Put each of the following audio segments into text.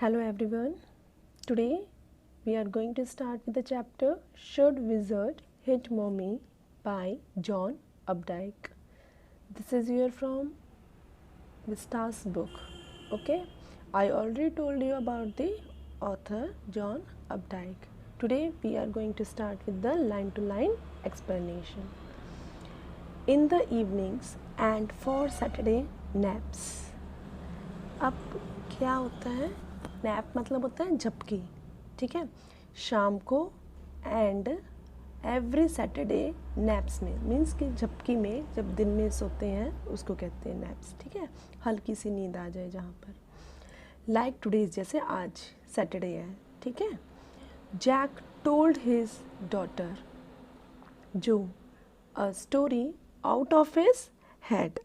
Hello everyone. Today we are going to start with the chapter Should Wizard Hit Mommy by John Updike. This is here from Vista's book. Okay, I already told you about the author John Updike. Today we are going to start with the line to line explanation. In the evenings and for Saturday naps. अब क्या होता है? Nap मतलब होता है झपकी, ठीक है, शाम को एंड एवरी सैटरडे नैप्स में मीन्स कि झपकी में जब दिन में सोते हैं उसको कहते हैं नैप्स, ठीक है, हल्की सी नींद आ जाए जहाँ पर। लाइक टुडेज जैसे आज सैटरडे है, ठीक है। जैक टोल्ड हिज डॉटर जो a story out of his head.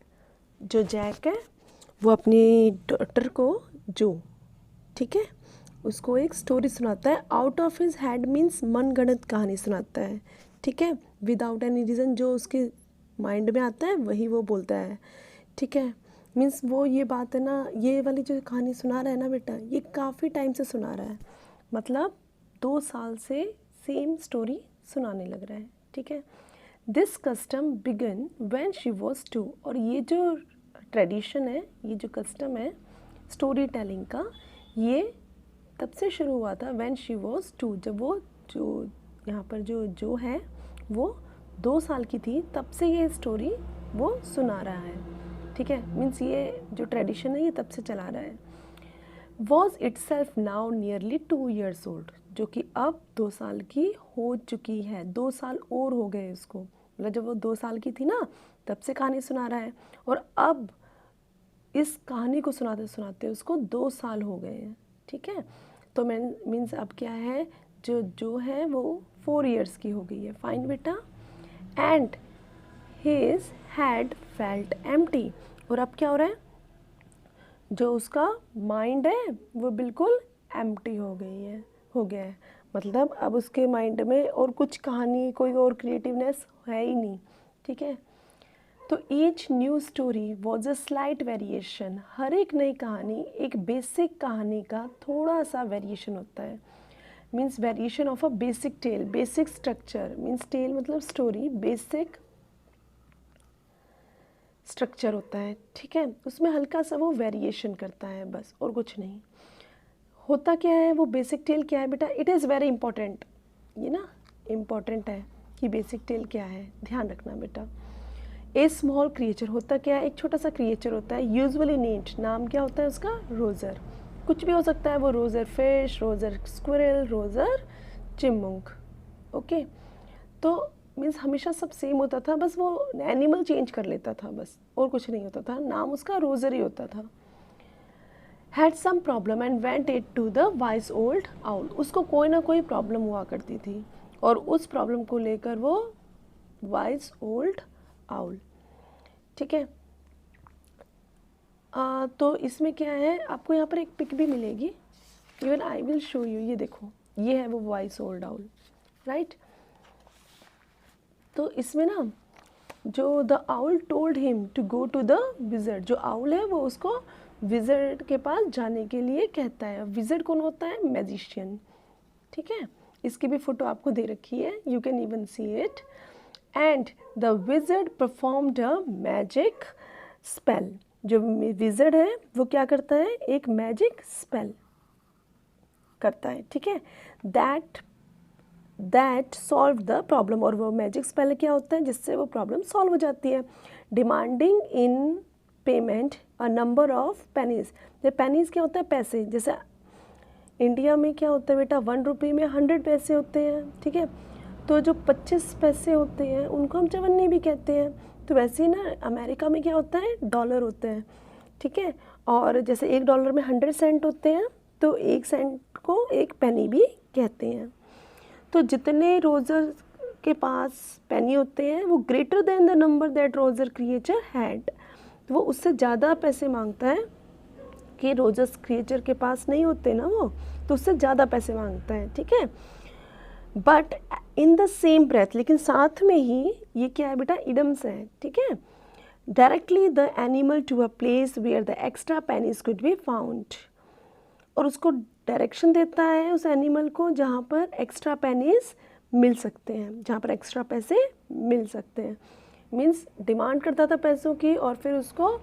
जो जैक है वो अपनी डॉटर को जो, ठीक है, उसको एक स्टोरी सुनाता है। Out of his head means मनगढ़ंत कहानी सुनाता है, ठीक है, विदाउट एनी रीज़न। जो उसके माइंड में आता है वही वो बोलता है, ठीक है। मीन्स वो ये बात है ना, ये वाली जो कहानी सुना रहा है ना बेटा, ये काफ़ी टाइम से सुना रहा है, मतलब 2 साल से सेम स्टोरी सुनाने लग रहा है, ठीक है। This custom began when she was 2। और ये जो ट्रेडिशन है, ये जो कस्टम है स्टोरी टेलिंग का, ये तब से शुरू हुआ था व्हेन शी वॉज 2, जब वो जो यहाँ पर जो है वो 2 साल की थी, तब से ये स्टोरी वो सुना रहा है, ठीक है। मीन्स ये जो ट्रेडिशन है ये तब से चला रहा है। Was it self now nearly 2 years old, जो कि अब 2 साल की हो चुकी है। 2 साल और हो गए उसको, मतलब जब वो 2 साल की थी ना तब से कहानी सुना रहा है, और अब इस कहानी को सुनाते सुनाते उसको 2 साल हो गए हैं, ठीक है। तो मीन्स अब क्या है, जो है वो 4 years की हो गई है। फाइन बेटा। And his had felt empty. और अब क्या हो रहा है, जो उसका माइंड है वो बिल्कुल एम्प्टी हो गया है। मतलब अब उसके माइंड में और कुछ कहानी, कोई और क्रिएटिवनेस है ही नहीं, ठीक है। तो each new story was a slight variation. हर एक नई कहानी एक बेसिक कहानी का थोड़ा सा वेरिएशन होता है। Means variation of a basic tale, basic structure. Means tale मतलब स्टोरी, बेसिक स्ट्रक्चर होता है, ठीक है। उसमें हल्का सा वो वेरिएशन करता है बस, और कुछ नहीं होता। क्या है वो बेसिक टेल क्या है बेटा? It is very important. ये ना इम्पॉर्टेंट है कि बेसिक टेल क्या है, ध्यान रखना बेटा। ए स्मॉल क्रिएचर होता क्या है, एक छोटा सा क्रिएचर होता है, यूजुअली नेम्ड, नाम क्या होता है उसका? रोज़र। कुछ भी हो सकता है वो, Roger fish, Roger squirrel, Roger chipmunk, okay. तो मीन्स हमेशा सब सेम होता था, बस वो एनिमल चेंज कर लेता था बस, और कुछ नहीं होता था। नाम उसका रोज़र ही होता था। Had some problem and went it to the wise old owl. उसको कोई ना कोई प्रॉब्लम हुआ करती थी, और उस प्रॉब्लम को लेकर वो वाइज ओल्ड आउल, ठीक है। तो इसमें क्या है, आपको यहाँ पर एक पिक भी मिलेगी, even I will show you. ये देखो, ये है वो वाइज ओल्ड आउल, राइट। तो इसमें ना जो the owl told him to go to the wizard, जो आउल है वो उसको विज़र्ड के पास जाने के लिए कहता है। विज़र्ड कौन होता है? मैजिशियन, ठीक है। इसकी भी फ़ोटो आपको दे रखी है, you can even see it. And the wizard performed a magic spell. जो विज़र्ड है वो क्या करता है? एक मैजिक स्पेल करता है, ठीक है। That solve the problem. और वो मैजिक स्पेल क्या होता है जिससे वो प्रॉब्लम सॉल्व हो जाती है। Demanding in payment a number of pennies. ये पेनीज क्या होता है? पैसे। जैसे इंडिया में क्या होता है बेटा, 1 रुपये में 100 पैसे होते हैं, ठीक है। तो जो 25 पैसे होते हैं उनको हम चवन्नी भी कहते हैं। तो वैसे ही ना अमेरिका में क्या होता है, डॉलर होते हैं, ठीक है। और जैसे $1 में 100 सेंट होते हैं, तो 1 सेंट को 1 पेनी भी कहते हैं। तो जितने रोज़र के पास पेनी होते हैं वो greater than the number that रोज़र creature had, तो वो उससे ज़्यादा पैसे मांगता है कि रोज़र क्रिएचर के पास नहीं होते ना वो, तो उससे ज़्यादा पैसे मांगता है, ठीक है। But in the same breath, लेकिन साथ में ही ये क्या है बेटा, इडम्स है, ठीक है। Directly the animal to a place where the extra pennies could be found. और उसको डायरेक्शन देता है उस एनिमल को जहाँ पर एक्स्ट्रा पेनीज मिल सकते हैं, जहाँ पर एक्स्ट्रा पैसे मिल सकते हैं। मीन्स डिमांड करता था पैसों की और फिर उसको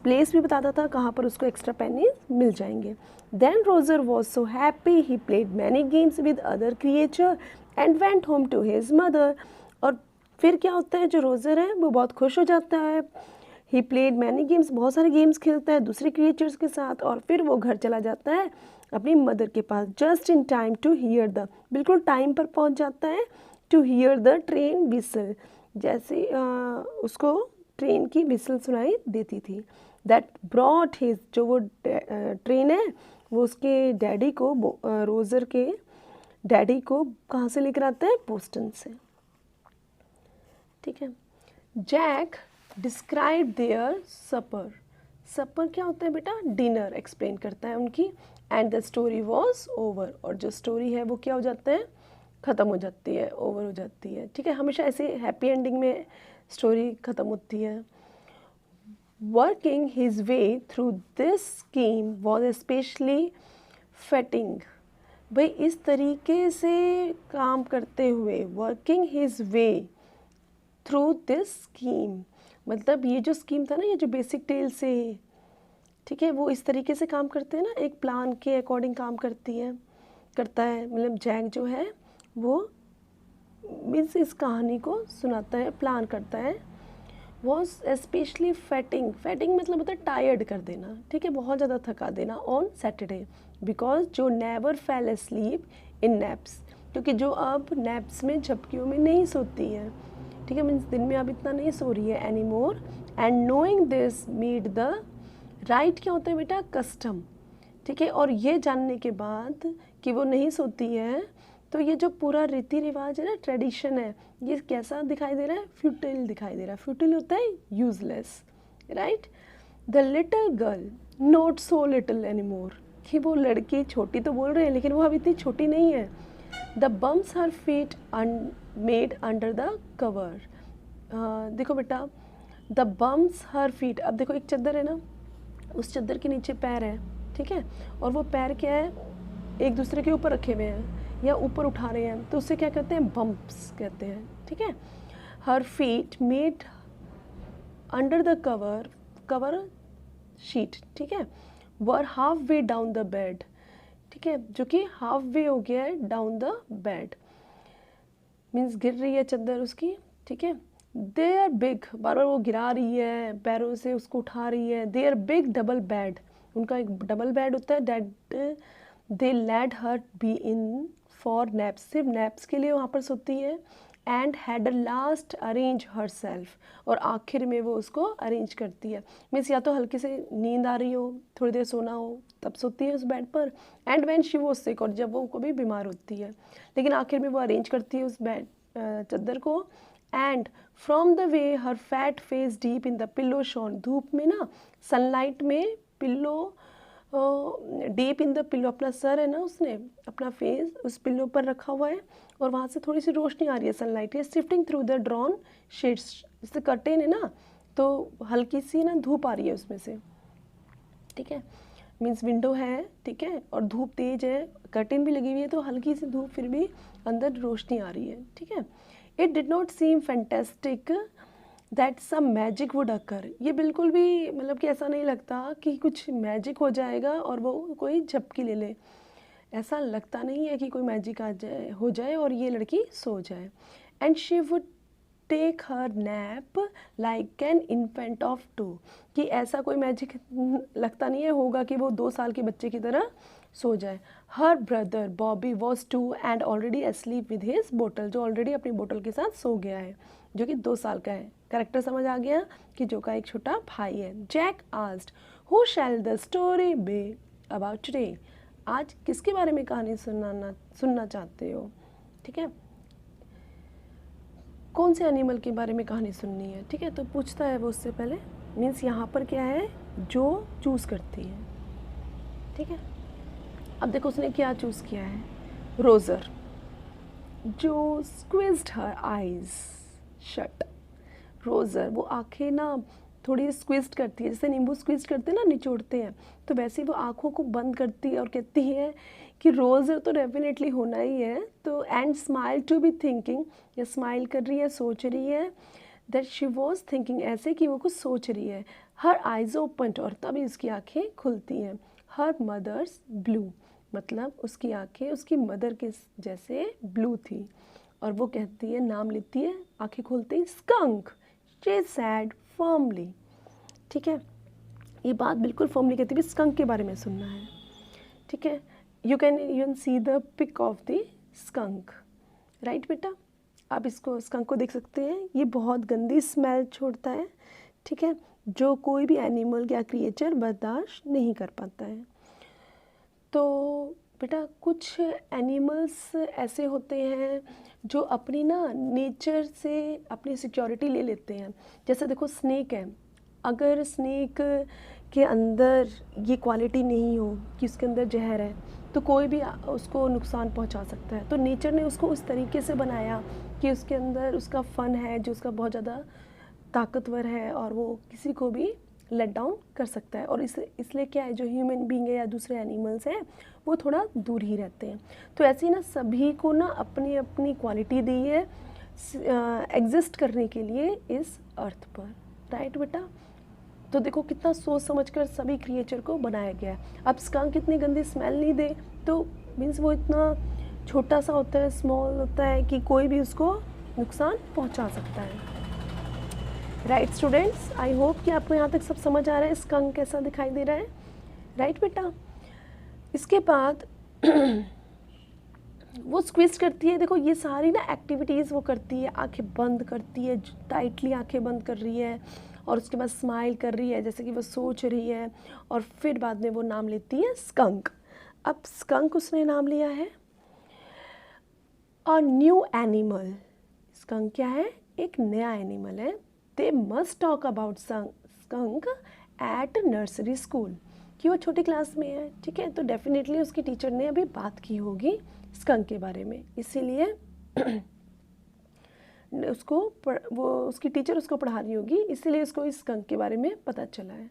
प्लेस भी बताता था कहाँ पर उसको एक्स्ट्रा पेनीज मिल जाएंगे। Then Roger was so happy, he played many games with other creature and went home to his mother. और फिर क्या होता है, जो रोजर है वो बहुत खुश हो जाता है। ही प्लेड मैनी गेम्स, बहुत सारे गेम्स खेलता है दूसरे क्रिएचर्स के साथ, और फिर वो घर चला जाता है अपनी मदर के पास। Just in time to hear the, बिल्कुल टाइम पर पहुंच जाता है। To hear the train whistle, जैसे उसको ट्रेन की विसल सुनाई देती थी। दैट ब्रॉट हिज, जो वो ट्रेन है वो उसके डैडी को, रोजर के डैडी को कहाँ से लेकर आता है, बोस्टन से। ठीक है। जैक डिस्क्राइब देयर सपर, सपर क्या होता है बेटा, डिनर एक्सप्लेन करता है उनकी। And the story was over, और जो स्टोरी है वो क्या हो जाता है, ख़त्म हो जाती है, ओवर हो जाती है। ठीक है, हमेशा ऐसे हैप्पी एंडिंग में स्टोरी ख़त्म होती है। Working his way through this scheme was specially fitting, भाई इस तरीके से काम करते हुए, working his way through this scheme, मतलब ये जो स्कीम था ना, ये जो बेसिक टेल से, ठीक है, वो इस तरीके से काम करते हैं ना, एक प्लान के अकॉर्डिंग काम करता है। मतलब जैक जो है वो मीन्स इस कहानी को सुनाता है, प्लान करता है। वॉज स्पेशली फेटिंग, फेटिंग मतलब होता है टायर्ड कर देना, ठीक है, बहुत ज़्यादा थका देना। ऑन सैटरडे, बिकॉज जो नेवर फेल अस्लीप इन नैप्स, क्योंकि जो अब नैप्स में, झपकियों में नहीं सोती है, ठीक है, मीन्स दिन में अब इतना नहीं सो रही है any more. And knowing this made the right, क्या होता है बेटा, कस्टम, ठीक है। और ये जानने के बाद कि वो नहीं सोती है, तो ये जो पूरा रीति रिवाज है ना, ट्रेडिशन है, ये कैसा दिखाई दे रहा है, फ्यूटिल दिखाई दे रहा है। फ्यूटिल होता है useless, right. The little girl not so little any more, कि वो लड़की छोटी तो बोल रहे हैं लेकिन वो अभी इतनी छोटी नहीं है। The bums her feet made under the cover, देखो बेटा, द बम्स हर फीट, अब देखो एक चादर है ना, उस चादर के नीचे पैर है, ठीक है, और वो पैर क्या है, एक दूसरे के ऊपर रखे हुए हैं या ऊपर उठा रहे हैं, तो उससे क्या कहते हैं, बम्प्स कहते हैं, ठीक है। Her feet made under the cover sheet, ठीक है, were half way down the bed, ठीक है, जो कि हाफ वे हो गया है डाउन द बेड, मीन्स गिर रही है चादर उसकी, ठीक है। दे आर बिग, बार बार वो गिरा रही है, पैरों से उसको उठा रही है। They are big double bed, उनका एक डबल बेड होता है, that they laid her be in for naps, सिर्फ नैप्स के लिए वहाँ पर सोती है। And had last arrange herself, और आखिर में वो उसको अरेंज करती है, मीन्स या तो हल्की से नींद आ रही हो, थोड़ी देर सोना हो, तब सोती है उस बेड पर। And when she was sick, और जब वो कभी बीमार होती है, लेकिन आखिर में वो अरेंज करती है उस बेड चादर को। And from the way her fat face deep in the pillow shone, धूप में ना, सनलाइट में pillow deep in the pillow, अपना सर है ना, उसने अपना फेस उस पिल्लो पर रखा हुआ है, और वहाँ से थोड़ी सी रोशनी आ रही है, सनलाइट है shifting through the drawn shades, जैसे कर्टेन है ना, तो हल्की सी ना धूप आ रही है उसमें से, ठीक है, मीन्स विंडो है, ठीक है, और धूप तेज है, कर्टेन भी लगी हुई है, तो हल्की सी धूप, फिर भी अंदर रोशनी आ रही है, ठीक है। It did not seem fantastic that some magic would occur, ये बिल्कुल भी मतलब कि ऐसा नहीं लगता कि कुछ मैजिक हो जाएगा और वो कोई झपकी ले ले, ऐसा लगता नहीं है कि कोई मैजिक आ जाए, हो जाए और ये लड़की सो जाए। And she would take her nap like an infant of 2, कि ऐसा कोई मैजिक लगता नहीं है होगा कि वो 2 साल के बच्चे की तरह सो जाए। Her brother Bobby was 2 and already asleep with his bottle, जो ऑलरेडी अपनी बोतल के साथ सो गया है, जो कि 2 साल का है। करेक्टर समझ आ गया कि जो का एक छोटा भाई है। Jack asked who shall the story be about today, आज किसके बारे में कहानी सुनना चाहते हो, ठीक है, कौन से एनिमल के बारे में कहानी सुननी है, ठीक है। तो पूछता है वो उससे पहले, मीन्स यहाँ पर क्या है, जो चूज़ करती है, ठीक है। अब देखो उसने क्या चूज़ किया है, रोज़र, जो स्क्विज्ड हर आइज शट, रोज़र वो आंखें ना थोड़ी स्क्विज्ड करती है, जैसे नींबू स्क्विज करते हैं ना, निचोड़ते हैं, तो वैसे ही वो आँखों को बंद करती है और कहती है कि रोज़र तो डेफिनेटली होना ही है। तो and smile to be thinking, या स्माइल कर रही है, सोच रही है, दैट शी वॉज थिंकिंग, ऐसे कि वो कुछ सोच रही है। हर आइज ओपन, और तभी उसकी आँखें खुलती हैं। हर मदर्स ब्लू, मतलब उसकी आँखें उसकी मदर के जैसे ब्लू थी। और वो कहती है, नाम लेती है, आँखें खोलते ही, स्कंक, शी सैड फर्मली। ठीक है, ये बात बिल्कुल फर्मली कहती है, स्कंक के बारे में सुनना है। ठीक है, you can see the pic of the skunk, right बेटा। आप इसको स्कंक को देख सकते हैं, ये बहुत गंदी स्मेल छोड़ता है। ठीक है, जो कोई भी एनिमल या क्रिएचर बर्दाश्त नहीं कर पाता है। तो बेटा कुछ एनिमल्स ऐसे होते हैं जो अपनी ना नेचर से अपनी सिक्योरिटी ले लेते हैं। जैसे देखो स्नेक है, अगर स्नेक के अंदर ये क्वालिटी नहीं हो कि उसके अंदर जहर है, तो कोई भी उसको नुकसान पहुंचा सकता है। तो नेचर ने उसको उस तरीके से बनाया कि उसके अंदर उसका फन है, जो उसका बहुत ज़्यादा ताकतवर है, और वो किसी को भी लेट डाउन कर सकता है। और इसलिए क्या है, जो ह्यूमन बींग है या दूसरे एनिमल्स हैं, वो थोड़ा दूर ही रहते हैं। तो ऐसे ही ना सभी को ना अपनी अपनी क्वालिटी दी है एग्जिस्ट करने के लिए इस अर्थ पर, राइट बेटा। तो देखो कितना सोच समझकर सभी क्रिएचर को बनाया गया है। अब स्कंक इतनी गंदी स्मेल नहीं दे तो मीन्स वो इतना छोटा सा होता है, स्मॉल होता है कि कोई भी उसको नुकसान पहुंचा सकता है। राइट स्टूडेंट्स, आई होप कि आपको यहाँ तक सब समझ आ रहा है, स्कंक कैसा दिखाई दे रहा है, राइट बेटा। इसके बाद वो स्क्विज करती है, देखो ये सारी ना एक्टिविटीज़ वो करती है, आंखें बंद करती है, टाइटली आंखें बंद कर रही है, और उसके बाद स्माइल कर रही है जैसे कि वो सोच रही है, और फिर बाद में वो नाम लेती है स्कंक। अब स्कंक उसने नाम लिया है अ न्यू एनिमल। स्कंक क्या है, एक नया एनिमल है। They must talk about skunk at nursery school, कि वो छोटी क्लास में है। ठीक है, तो डेफिनेटली उसकी टीचर ने अभी बात की होगी स्कंक के बारे में, इसीलिए वो उसकी टीचर उसको पढ़ा रही होगी, इसीलिए उसको इस स्कंक के बारे में पता चला है।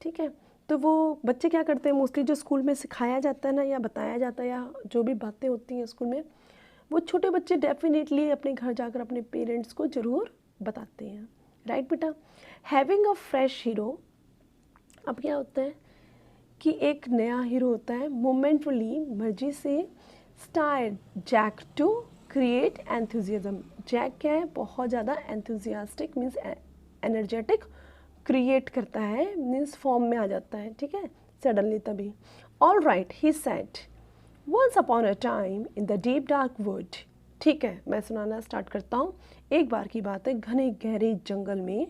ठीक है, तो वो बच्चे क्या करते हैं, मोस्टली जो स्कूल में सिखाया जाता है ना, या बताया जाता है, या जो भी बातें होती हैं स्कूल में, वो छोटे बच्चे डेफिनेटली अपने घर जाकर अपने पेरेंट्स को ज़रूर बताते हैं, राइट बेटा। हैविंग अ फ्रेश हीरो, अब क्या होता है कि एक नया हीरो होता है, मोमेंटली मर्जी से start Jack to create enthusiasm. Jack क्या है, बहुत ज़्यादा एंथुजियास्टिक मीन्स एनर्जेटिक, क्रिएट करता है मीन्स फॉर्म में आ जाता है। ठीक है, सडनली तभी। All right, he said once upon a time in the deep dark wood. ठीक है, मैं सुनाना स्टार्ट करता हूँ। एक बार की बात है, घने गहरे जंगल में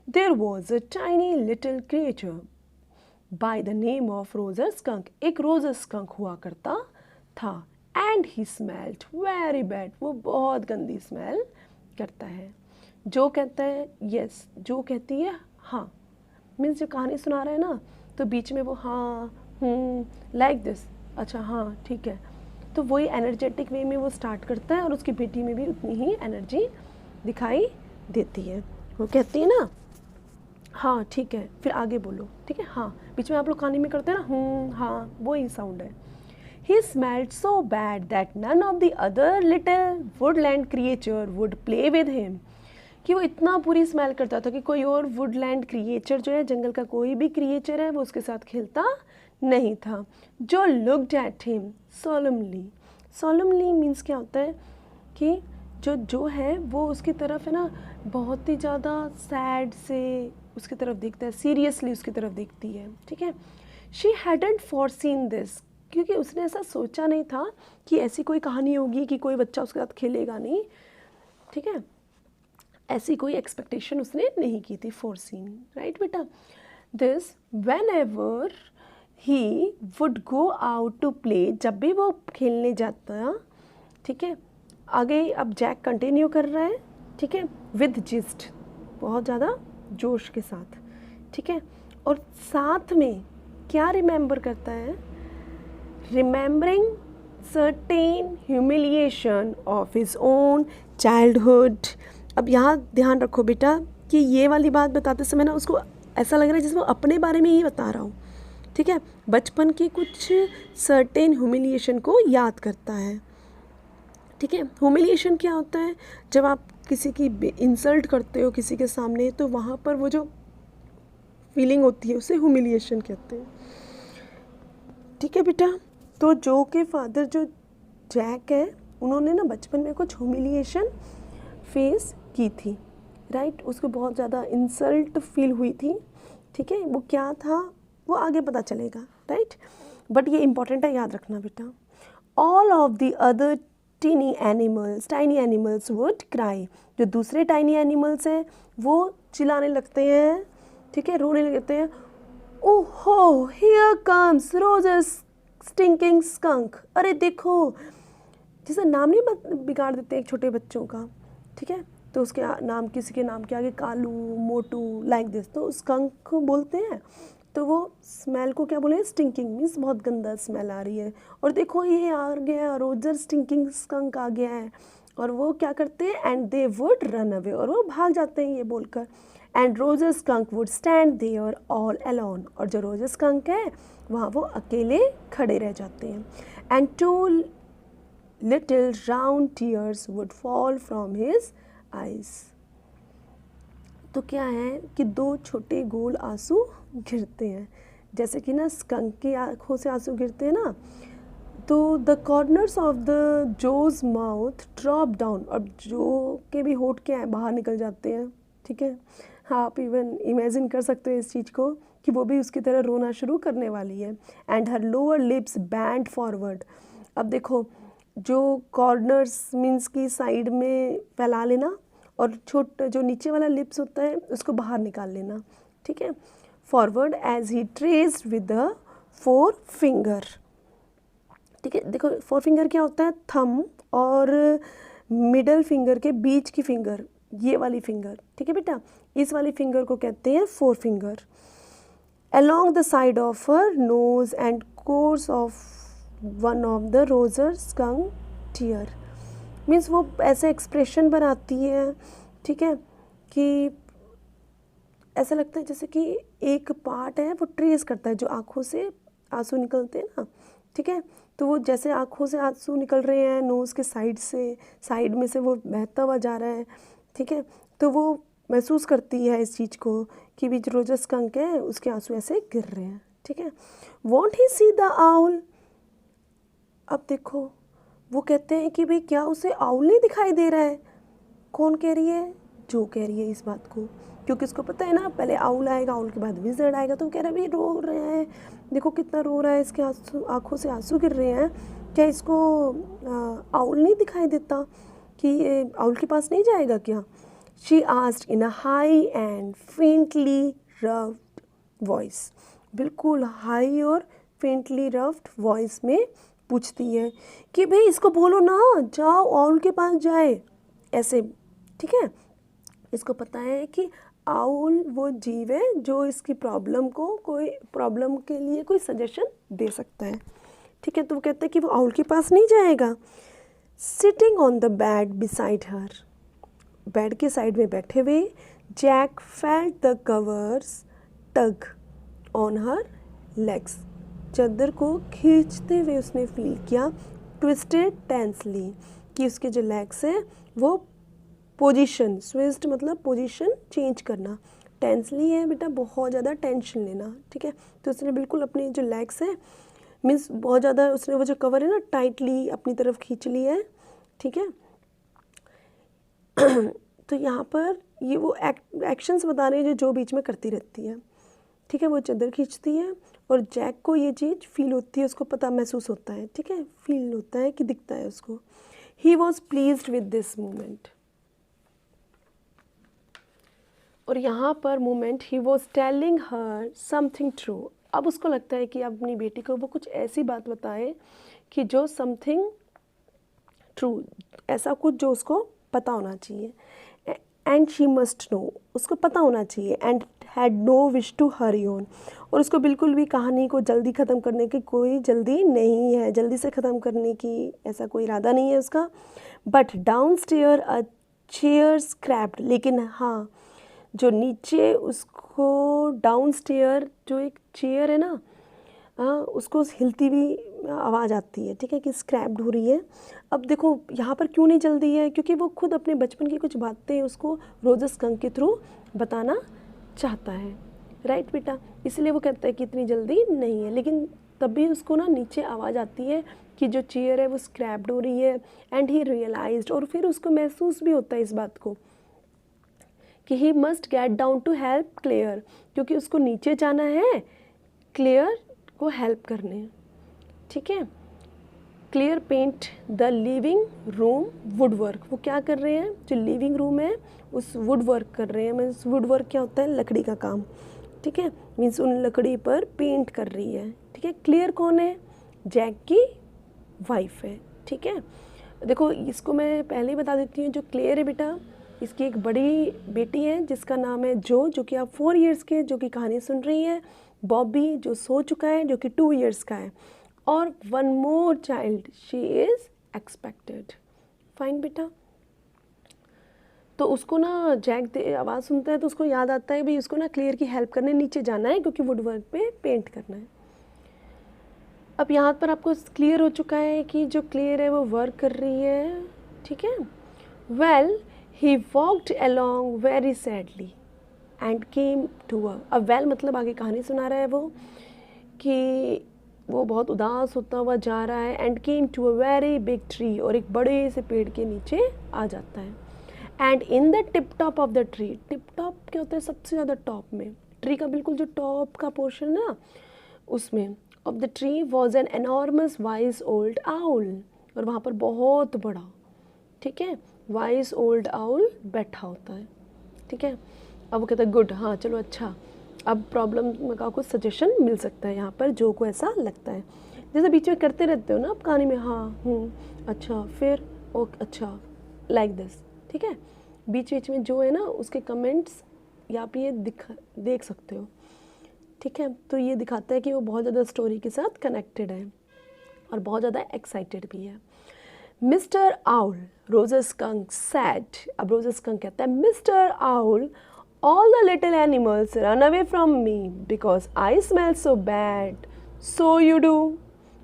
there was a tiny little creature by the name of Roger skunk. एक रोजर स्कंक हुआ करता था, and he smelled very bad, वो बहुत गंदी स्मेल करता है। जो कहता है यस, जो कहती है हाँ, मीन्स जो कहानी सुना रहा है ना, तो बीच में वो हाँ लाइक दिस, अच्छा हाँ ठीक है, तो वही एनर्जेटिक वे में वो स्टार्ट करता है, और उसकी बेटी में भी उतनी ही एनर्जी दिखाई देती है। वो कहती है ना हाँ ठीक है, फिर आगे बोलो, ठीक है, हाँ, बीच में आप लोग कहानी में करते हैं ना हाँ, वो ही साउंड है। He smelled so bad that none of the other little woodland creature would play with him. कि वो इतना बुरी स्मेल करता था कि कोई और वुडलैंड क्रिएचर जो है, जंगल का कोई भी क्रिएचर है, वो उसके साथ खेलता नहीं था। जो looked at him solemnly. solemnly means क्या होता है कि जो है वो उसकी तरफ है ना, बहुत ही ज़्यादा सैड से उसकी तरफ देखता है, सीरियसली उसकी तरफ देखती है। ठीक है, शी hadn't foreseen this, क्योंकि उसने ऐसा सोचा नहीं था कि ऐसी कोई कहानी होगी कि कोई बच्चा उसके साथ खेलेगा नहीं। ठीक है, ऐसी कोई एक्सपेक्टेशन उसने नहीं की थी, फोरसीन, राइट बेटा। This whenever he would go out to play, जब भी वो खेलने जाता, ठीक है, आगे अब जैक कंटिन्यू कर रहा है, ठीक है, विद जिस्ट, बहुत ज़्यादा जोश के साथ, ठीक है, और साथ में क्या रिमेंबर करता है, remembering certain humiliation of his own childhood। अब यहाँ ध्यान रखो बेटा, कि ये वाली बात बताते समय ना उसको ऐसा लग रहा है जैसे वो अपने बारे में ही बता रहा हूँ, ठीक है। बचपन के कुछ सर्टेन ह्यूमिलिएशन को याद करता है, ठीक है। ह्यूमिलिएशन क्या होता है? जब आप किसी की इंसल्ट करते हो किसी के सामने, तो वहाँ पर वो जो फीलिंग होती है उसे ह्यूमिलिएशन कहते हैं, ठीक है बेटा। तो जो के फादर जो जैक है, उन्होंने ना बचपन में कुछ ह्यूमिलिएशन फेस की थी, राइट। उसको बहुत ज़्यादा इंसल्ट फील हुई थी, ठीक है। वो क्या था वो आगे पता चलेगा, राइट। बट ये इंपॉर्टेंट है, याद रखना बेटा। All of the other tiny animals would cry. जो दूसरे टाइनी एनिमल्स हैं वो चिल्लाने लगते हैं, ठीक है, रोने लगते हैं। ओहो, here comes Rogers stinking skunk. अरे देखो, जैसे नाम नहीं बिगाड़ देते एक छोटे बच्चों का, ठीक है। तो उसके नाम, किसी के नाम के आगे कालू, मोटू, लाइक दिस, तो स्कंक बोलते हैं। तो वो स्मेल को क्या बोले? स्टिंकिंग, मीन्स बहुत गंदा स्मेल आ रही है। और देखो ये आ गया रोजर स्टिंकिंग स्कंक आ गया है। और वो क्या करते हैं? And they would run away, और वो भाग जाते हैं ये बोलकर। And Roger skunk would stand there all alone, और जो रोजर स्कंक है वहाँ वो अकेले खड़े रह जाते हैं। And two little round tears would fall from his eyes. तो क्या है कि दो छोटे गोल आंसू गिरते हैं, जैसे कि ना स्कंक की आँखों से आंसू गिरते हैं ना। तो the corners of the Joe's mouth drop down, और जो के भी होठ क्या है बाहर निकल जाते हैं, ठीक है। आप इवन इमेजिन कर सकते हो इस चीज़ को कि वो भी उसकी तरह रोना शुरू करने वाली है। And her lower lips bend forward. अब देखो, जो कॉर्नर्स मीन्स की साइड में फैला लेना, और छोटा जो नीचे वाला लिप्स होता है उसको बाहर निकाल लेना, ठीक है। Forward as he traced with the 4 finger, ठीक है। देखो 4 फिंगर क्या होता है? थंब और मिडल फिंगर के बीच की फिंगर, ये वाली फिंगर, ठीक है बेटा। इस वाली फिंगर को कहते हैं 4 finger. along the side of her nose and course of one of the roser skunk tear, means वो ऐसे एक्सप्रेशन बनाती है, ठीक है, कि ऐसा लगता है जैसे कि एक पार्ट है वो ट्रेस करता है, जो आँखों से आंसू निकलते हैं ना, ठीक है। तो वो जैसे आँखों से आंसू निकल रहे हैं, नोज़ के साइड में से वो बहता हुआ जा रहा है, ठीक है। तो वो महसूस करती है इस चीज़ को कि भी जो रोजर स्कंक है उसके आंसू ऐसे गिर रहे हैं, ठीक है। Want he see the owl. अब देखो वो कहते हैं कि भाई क्या उसे आउल नहीं दिखाई दे रहा है? कौन कह रही है? जो कह रही है इस बात को, क्योंकि उसको पता है ना पहले आउल आएगा, आउल के बाद विज़र्ड आएगा। तो कह रहा है भाई रो रहे हैं, देखो कितना रो रहा है, इसके आँखों से आंसू गिर रहे हैं, क्या इसको आउल नहीं दिखाई देता कि आउल के पास नहीं जाएगा क्या? She asked in a high and faintly roughed voice, बिल्कुल हाई और फेंटली रफ्ड वॉइस में पूछती है कि भाई इसको बोलो ना, जाओ आउल के पास जाए, ऐसे, ठीक है। इसको पता है कि आउल वो जीव है जो इसकी प्रॉब्लम के लिए कोई सजेशन दे सकता है, ठीक है। तो वो कहते हैं कि वो आउल के पास नहीं जाएगा। Sitting on the bed beside her, bed के साइड में बैठे हुए, Jack felt the covers tug on her legs, चादर को खींचते हुए उसने फील किया, ट्विस्टेड टेंसली, कि उसके जो लेग्स हैं वो पोजीशन, स्विस्ट मतलब पोजीशन चेंज करना, टेंसली है बेटा बहुत ज़्यादा टेंशन लेना, ठीक है। तो उसने बिल्कुल अपनी जो लेग्स हैं मीन्स बहुत ज़्यादा उसने वो जो कवर है ना टाइटली अपनी तरफ खींच ली है, ठीक है। तो यहाँ पर ये वो एक्शंस बता रहे हैं जो बीच में करती रहती है, ठीक है। वो चादर खींचती है और जैक को ये चीज़ फील होती है, उसको पता महसूस होता है, ठीक है, फील होता है कि दिखता है उसको। He was pleased with this moment, और यहाँ पर moment he was telling her something true. अब उसको लगता है कि अपनी बेटी को वो कुछ ऐसी बात बताए कि जो समथिंग ट्रू, ऐसा कुछ जो उसको पता होना चाहिए। एंड शी मस्ट नो, उसको पता होना चाहिए। And had no wish to hurry on, और उसको बिल्कुल भी कहानी को जल्दी ख़त्म करने की कोई जल्दी नहीं है, जल्दी से ख़त्म करने की ऐसा कोई इरादा नहीं है उसका। But down stair a chair scraped, लेकिन हाँ जो नीचे उसको डाउन स्टेयर जो एक चेयर है ना, उसको हिलती हुई आवाज़ आती है, ठीक है, कि स्क्रैप्ड हो रही है। अब देखो यहाँ पर क्यों नहीं जल्दी है, क्योंकि वो खुद अपने बचपन की कुछ बातें उसको रोजर स्कंक के थ्रू बताना चाहता है, राइट बेटा, इसलिए वो कहता है कि इतनी जल्दी नहीं है। लेकिन तब भी उसको ना नीचे आवाज़ आती है कि जो चेयर है वो स्क्रैप्ड हो रही है, एंड ही रियलाइज्ड, और फिर उसको महसूस भी होता है इस बात को कि he must get down to help Clare, क्योंकि उसको नीचे जाना है क्लेयर को हेल्प करने, ठीक है। Clare paint the living room woodwork, वो क्या कर रहे हैं, जो लिविंग रूम है उस वुड वर्क कर रहे हैं। मीन्स वुड वर्क क्या होता है, लकड़ी का काम, ठीक है, मीन्स उन लकड़ी पर पेंट कर रही है, ठीक है। क्लियर कौन है, जैक की वाइफ है, ठीक है। देखो इसको मैं पहले ही बता देती हूँ, जो क्लियर है बेटा, इसकी एक बड़ी बेटी है जिसका नाम है जो कि आप 4 इयर्स के, जो कि कहानी सुन रही है। बॉबी जो सो चुका है, जो कि 2 इयर्स का है, और 1 more child, she is expected. Fine बेटा। तो उसको ना जैक आवाज़ सुनता है तो उसको याद आता है भाई उसको ना क्लियर की हेल्प करने नीचे जाना है, क्योंकि वुड वर्क पे पेंट करना है। अब यहाँ पर आपको क्लियर हो चुका है कि जो क्लियर है वो वर्क कर रही है, ठीक है। Well he walked along very sadly and came to अब वेल मतलब आगे कहानी सुना रहा है वो कि वो बहुत उदास होता हुआ जा रहा है, and came to a very big tree, और एक बड़े से पेड़ के नीचे आ जाता है। And in the tip top of the tree, tip top क्या होता है, सबसे ज़्यादा टॉप में, ट्री का बिल्कुल जो टॉप का पोर्शन ना, उसमें of the tree was an enormous wise old owl, और वहाँ पर बहुत बड़ा, ठीक है, वाइज ओल्ड आउल बैठा होता है, ठीक है। अब वो कहता है गुड, हाँ चलो अच्छा, अब प्रॉब्लम का कुछ सजेशन मिल सकता है यहाँ पर, जो को ऐसा लगता है जैसे बीच में करते रहते हो ना आप कहानी में, हाँ अच्छा फिर ओके अच्छा लाइक दिस, ठीक है। बीच बीच में जो है ना उसके कमेंट्स यहाँ पे ये देख सकते हो, ठीक है। तो ये दिखाता है कि वो बहुत ज़्यादा स्टोरी के साथ कनेक्टेड है और बहुत ज़्यादा एक्साइटेड भी है। Mister owl, Roger skunk sad, अब रोजर स्कंक कहता है mister owl, all the little animals run away from me because I smell so bad, so you do।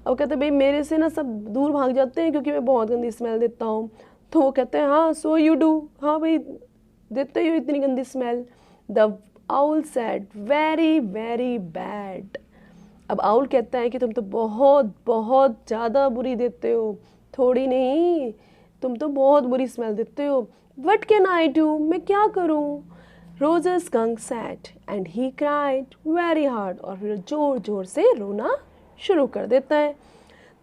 अब कहते हैं भाई मेरे से ना सब दूर भाग जाते हैं क्योंकि मैं बहुत गंदी स्मेल देता हूँ। तो वो कहते हैं हाँ so you do, हाँ भाई देते ही हो इतनी गंदी smell. The owl said very very bad। अब आउल कहता है कि तुम तो बहुत बहुत ज़्यादा बुरी देते हो, थोड़ी नहीं, तुम तो बहुत बुरी स्मेल देते हो। What can I do, मैं क्या करूँ। Roger skunk sat and he cried very hard, और फिर जोर जोर से रोना शुरू कर देता है।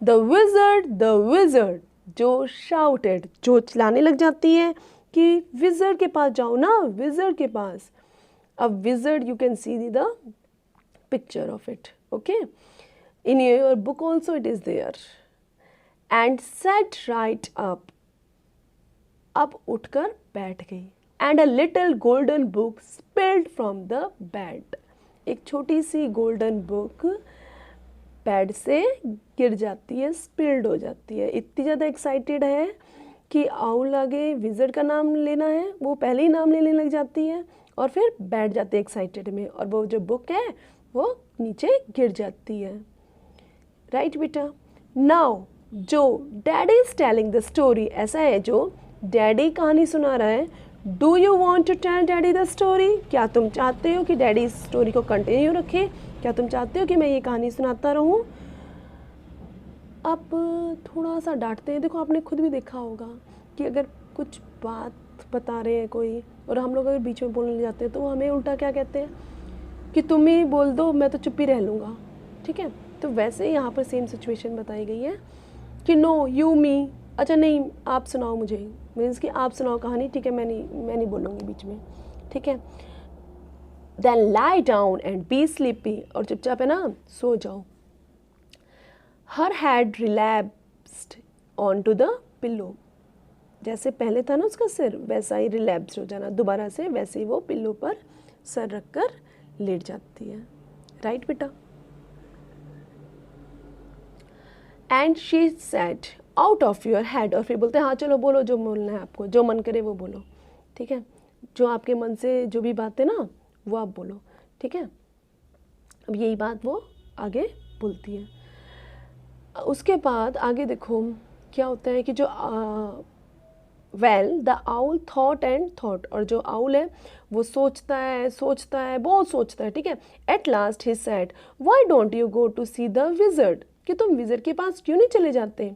द विज़र्ड, जो शाउटेड, जो चिल्लाने लग जाती है कि विज़र्ड के पास जाओ ना, विज़र्ड के पास। अब wizard you can see the picture of it, okay, in your book also it is there. And sat right up, अब उठकर बैठ गई। And a little golden book spilled from the bed, एक छोटी सी गोल्डन बुक बेड से गिर जाती है, स्पिल्ड हो जाती है। इतनी ज़्यादा एक्साइटेड है कि आउल आगे विज़र्ड का नाम लेना है, वो पहले ही नाम लेने लग जाती है और फिर बैठ जाती है एक्साइटेड में, और वो जो बुक है वो नीचे गिर जाती है, राइट बेटा। नाउ जो daddy is telling the story, ऐसा है जो डैडी कहानी सुना रहा है। Do you want to tell daddy the story, क्या तुम चाहते हो कि डैडी इस स्टोरी को कंटिन्यू रखे, क्या तुम चाहते हो कि मैं ये कहानी सुनाता रहूं। अब थोड़ा सा डांटते हैं, देखो आपने खुद भी देखा होगा कि अगर कुछ बात बता रहे हैं कोई और हम लोग अगर बीच में बोलने जाते हैं तो वो हमें उल्टा क्या कहते हैं कि तुम ही बोल दो, मैं तो चुप ही रह लूँगा, ठीक है। तो वैसे यहाँ पर सेम सिचुएशन बताई गई है कि नो यू मी, अच्छा नहीं आप सुनाओ मुझे, मीन्स कि आप सुनाओ कहानी, ठीक है, मैं नहीं बोलूँगी बीच में, ठीक है। Then lie down and be sleepy, और चुपचाप है ना सो जाओ। Her head relapsed on to the pillow, जैसे पहले था ना उसका सिर वैसा ही रिलैप्स्ड हो जाना, दोबारा से वैसे ही वो पिल्लो पर सर रख कर लेट जाती है, राइट बेटा। And she said out of your head, और फिर बोलते हैं हाँ चलो बोलो जो बोलना है आपको, जो मन करे वो बोलो, ठीक है। जो आपके मन से जो भी बात है ना वो आप बोलो, ठीक है। अब यही बात वो आगे बोलती है। उसके बाद आगे देखो क्या होता है कि जो well the owl thought and thought, और जो आउल है वो सोचता है बहुत सोचता है, ठीक है। At last he said why don't you go to see the wizard, कि तुम विज़र्ड के पास क्यों नहीं चले जाते।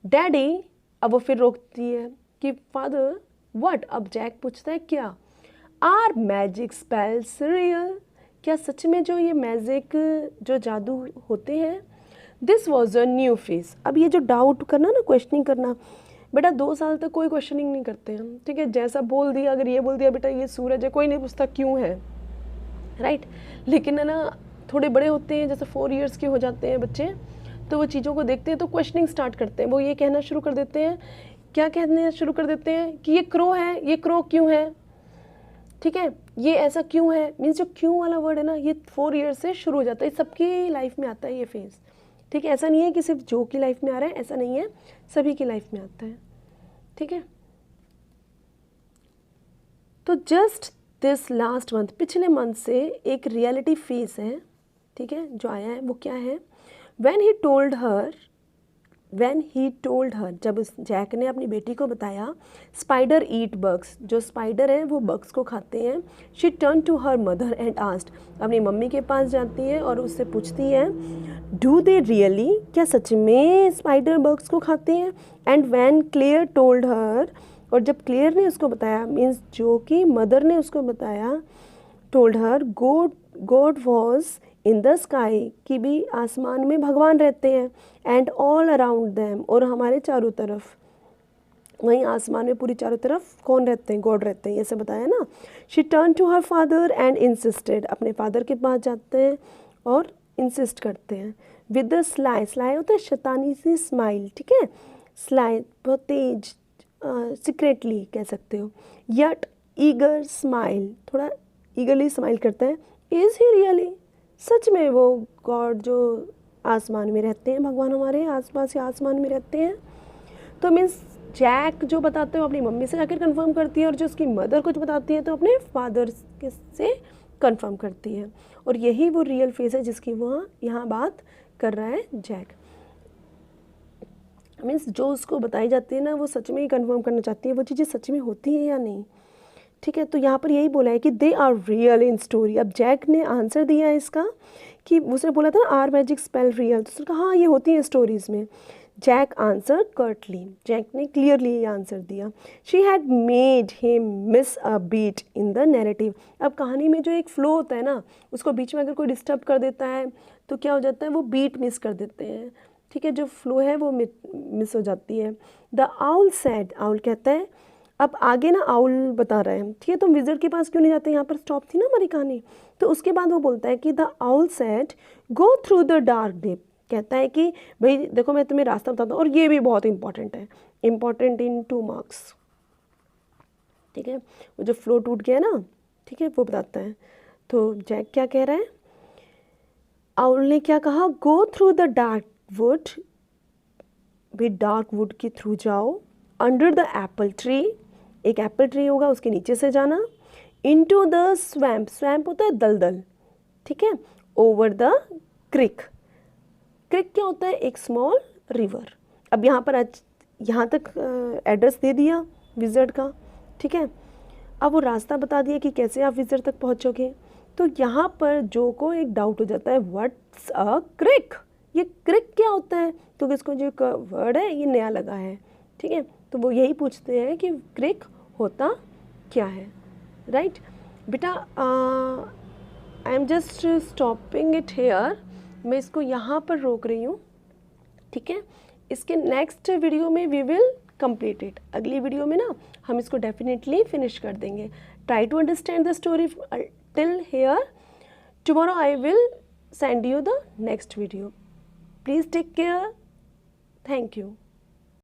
डैडी, अब वो फिर रोकती है कि फादर व्हाट, अब जैक पूछता है क्या। आर मैजिक स्पेल्स रियल, क्या सच में जो ये मैजिक जो जादू होते हैं। This was a new face, अब ये जो डाउट करना ना, क्वेश्चनिंग करना, बेटा 2 साल तक कोई क्वेश्चनिंग नहीं करते हैं, ठीक है। जैसा बोल दिया, अगर ये बोल दिया बेटा ये सूरज है, कोई नहीं पूछता क्यों है, राइट। लेकिन है ना थोड़े बड़े होते हैं, जैसे 4 इयर्स के हो जाते हैं बच्चे, तो वो चीज़ों को देखते हैं तो क्वेश्चनिंग स्टार्ट करते हैं। वो ये कहना शुरू कर देते हैं, क्या कहने शुरू कर देते हैं कि ये क्रो है, ये क्रो क्यों है, ठीक है, ये ऐसा क्यों है। मीन्स जो क्यों वाला वर्ड है ना, ये 4 ईयर्स से शुरू हो जाता है, सबकी लाइफ में आता है ये फेज़, ठीक है। ऐसा नहीं है कि सिर्फ जो की लाइफ में आ रहा है, ऐसा नहीं है, सभी की लाइफ में आता है, ठीक है। तो जस्ट दिस लास्ट मंथ, पिछले मंथ से एक रियलिटी फेस है, ठीक है, जो आया है वो क्या है। व्हेन ही टोल्ड हर, जब उस जैक ने अपनी बेटी को बताया, स्पाइडर ईट बग्स, जो स्पाइडर हैं वो बग्स को खाते हैं। She turn to her mother and asked, अपनी मम्मी के पास जाती है और उससे पूछती है, डू दे रियली, क्या सच में स्पाइडर बग्स को खाते हैं। And when Clare told her, और जब क्लियर ने उसको बताया, मीन्स जो कि मदर ने उसको बताया, told her God was in the sky, कि भी आसमान में भगवान रहते हैं। एंड ऑल अराउंड देम, और हमारे चारों तरफ, वहीं आसमान में पूरी चारों तरफ कौन रहते हैं, गॉड रहते हैं, ये सब बताया ना। She turn to her father and insisted, अपने फादर के पास जाते हैं और इंसिस्ट करते हैं। विद द स्लाई होता है शैतानी सी स्माइल, ठीक है, स्लाई बहुत तेज, सीक्रेटली कह सकते हो। यट ईगर स्माइल, थोड़ा ईगरली स्माइल करता है। इज़ ही रियली, सच में वो गॉड जो आसमान में रहते हैं, भगवान हमारे आसपास या आसमान में रहते हैं। तो मीन्स जैक जो बताते हैं वो अपनी मम्मी से जाकर कंफर्म करती है, और जो उसकी मदर कुछ बताती है तो अपने फादर से कंफर्म करती है। और यही वो रियल फेस है जिसकी वह यहाँ बात कर रहा है जैक। मीन्स जो उसको बताई जाती है ना, वो सच में ही कंफर्म करना चाहती है वो चीज़ें सच में होती हैं या नहीं, ठीक है। तो यहाँ पर यही बोला है कि they are real in story. अब जैक ने आंसर दिया है इसका, कि उसने बोला था ना आर मैजिक स्पेल रियल, तो उसने कहा हाँ ये होती हैं स्टोरीज़ में। जैक आंसर कर्टली, जैक ने क्लियरली ये आंसर दिया। She had made him miss a beat in the narrative. अब कहानी में जो एक फ्लो होता है ना, उसको बीच में अगर कोई डिस्टर्ब कर देता है तो क्या हो जाता है, वो बीट मिस कर देते हैं, ठीक है, जो फ्लो है वो मिस हो जाती है। द आउल सैड, आउल कहता है, अब आगे ना आउल बता रहे हैं, ठीक है, तुम विज़र्ड के पास क्यों नहीं जाते, यहाँ पर स्टॉप थी ना हमारी कहानी। तो उसके बाद वो बोलता है कि the owl said go through the dark deep, कहता है कि भाई देखो मैं तुम्हें रास्ता बताता हूँ, और ये भी बहुत इंपॉर्टेंट है, इंपॉर्टेंट इन 2 मार्क्स, ठीक है। वो जो फ्लो टूट गया ना, ठीक है, वो बताता है। तो जैक क्या कह रहा है, आउल ने क्या कहा, गो थ्रू द डार्क वुड, भी डार्क वुड के थ्रू जाओ। अंडर द एप्पल ट्री, एक एप्पल ट्री होगा उसके नीचे से जाना। इनटू द स्वैम्प, स्वैम्प होता है दलदल, ठीक है। ओवर द क्रिक, क्रिक क्या होता है, एक स्मॉल रिवर। अब यहाँ पर यहाँ तक एड्रेस दे दिया विज़र्ड का, ठीक है। अब वो रास्ता बता दिया कि कैसे आप विज़र्ड तक पहुँचोगे। तो यहाँ पर जो को एक डाउट हो जाता है, व्हाट्स अ क्रिक, ये क्रिक क्या होता है, तो इसको जो वर्ड है ये नया लगा है, ठीक है। तो वो यही पूछते हैं कि क्रिक होता क्या है, राइट। बेटा I am just stopping it here, मैं इसको यहाँ पर रोक रही हूँ, ठीक है। इसके नेक्स्ट वीडियो में वी विल कंप्लीट इट, अगली वीडियो में ना हम इसको डेफिनेटली फिनिश कर देंगे। Try to understand the story till here. Tomorrow I will send you the next video. Please take care. Thank you.